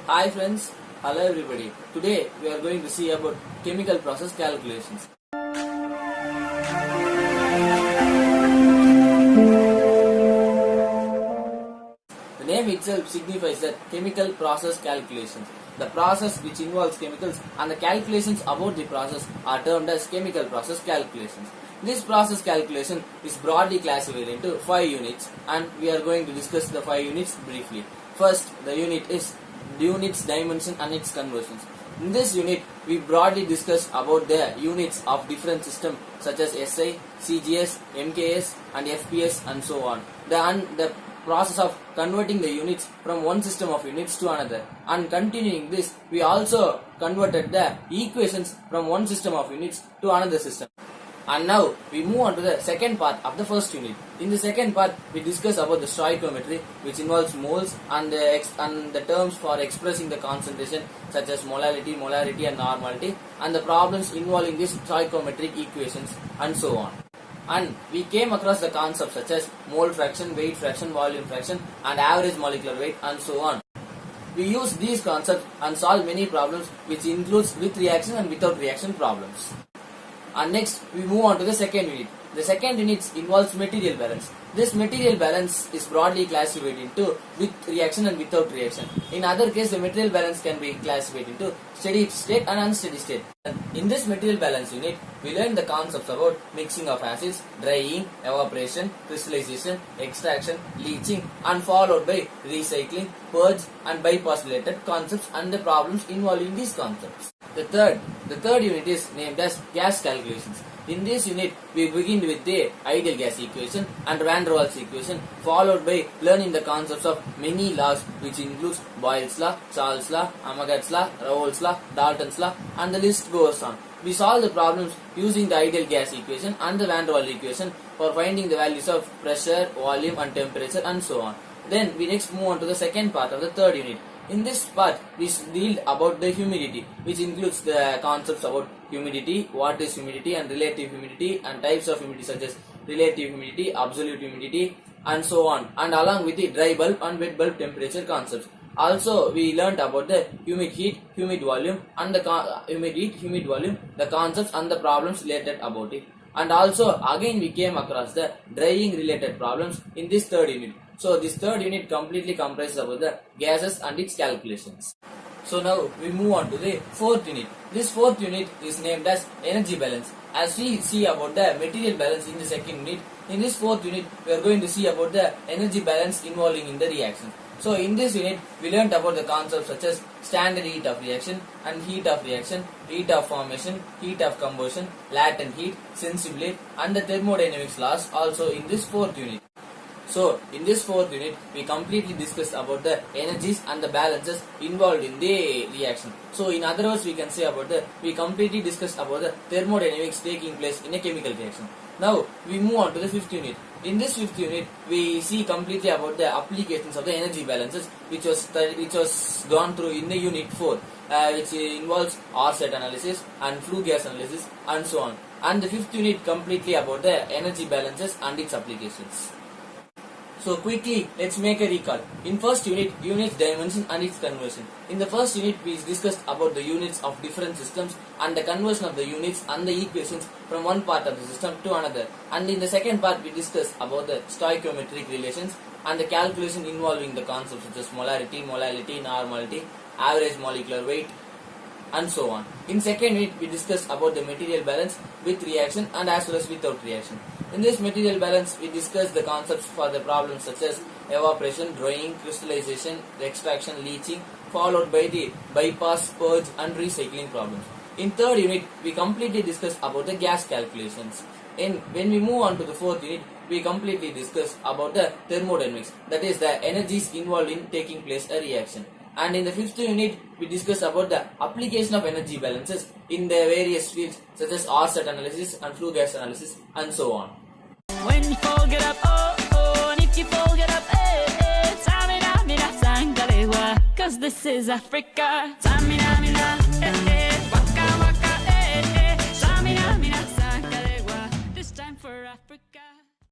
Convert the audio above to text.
Hi friends, hello everybody. Today we are going to see about chemical process calculations. The name itself signifies that chemical process calculations. The process which involves chemicals and the calculations about the process are termed as chemical process calculations. This process calculation is broadly classified into 5 units and we are going to discuss the 5 units briefly. First, the unit is units, dimension and its conversions. In this unit, we broadly discuss about the units of different systems such as SI, CGS, MKS and FPS and so on. The process of converting the units from one system of units to another, and continuing this, we also converted the equations from one system of units to another system. And now we move on to the second part of the first unit. In the second part, we discuss about the stoichiometry, which involves moles and the terms for expressing the concentration such as molality, molarity and normality, and the problems involving these stoichiometric equations and so on. And we came across the concepts such as mole fraction, weight fraction, volume fraction and average molecular weight and so on. We use these concepts and solve many problems, which includes with reaction and without reaction problems. And next, we move on to the second unit. The second unit involves material balance. This material balance is broadly classified into with reaction and without reaction. In other case, the material balance can be classified into steady state and unsteady state. And in this material balance unit, we learn the concepts about mixing of acids, drying, evaporation, crystallization, extraction, leaching, and followed by recycling, purge, and bypass related concepts and the problems involving these concepts. The third unit is named as gas calculations. In this unit, we begin with the ideal gas equation and Van der Waals equation, followed by learning the concepts of many laws, which includes Boyle's law, Charles' law, Amagat's law, Raoult's law, Dalton's law, and the list goes on. We solve the problems using the ideal gas equation and the Van der Waals equation for finding the values of pressure, volume, and temperature, and so on. Then we next move on to the second part of the third unit. In this part, we deal about the humidity, which includes the concepts about humidity, what is humidity and relative humidity, and types of humidity such as relative humidity, absolute humidity, and so on, and along with the dry bulb and wet bulb temperature concepts. Also, we learnt about the humid heat, humid volume, and the humid heat, humid volume, the concepts and the problems related about it. And also, again we came across the drying related problems in this third unit. So this third unit completely comprises about the gases and its calculations. So now we move on to the fourth unit. This fourth unit is named as energy balance. As we see about the material balance in the second unit, in this fourth unit we are going to see about the energy balance involving in the reaction. So in this unit we learnt about the concepts such as standard heat of reaction and heat of reaction, heat of formation, heat of combustion, latent heat, sensible heat, and the thermodynamics laws also in this fourth unit. So, in this fourth unit, we completely discussed about the energies and the balances involved in the reaction. So, in other words, we can say about we completely discussed about the thermodynamics taking place in a chemical reaction. Now, we move on to the fifth unit. In this fifth unit, we see completely about the applications of the energy balances, which was gone through in the unit 4, which involves R-set analysis and flue gas analysis and so on. And the fifth unit completely about the energy balances and its applications. So quickly, let's make a recall. In first unit, units, dimension and its conversion. In the first unit, we discussed about the units of different systems and the conversion of the units and the equations from one part of the system to another. And in the second part, we discussed about the stoichiometric relations and the calculation involving the concepts such as molarity, molality, normality, average molecular weight, and so on. In second unit, we discussed about the material balance with reaction and as well as without reaction. In this material balance, we discussed the concepts for the problems such as evaporation, drying, crystallization, extraction, leaching, followed by the bypass, purge and recycling problems. In third unit, we completely discussed about the gas calculations. When we move on to the fourth unit, we completely discussed about the thermodynamics, that is the energies involved in taking place a reaction. And in the fifth unit, we discuss about the application of energy balances in the various fields such as R-set analysis and flue gas analysis and so on. When you fall, get up, oh, oh, and if you fall, get up, eh, eh, Tamina, mina, sangalewa, 'cause this is Africa, Tamina, mina, eh.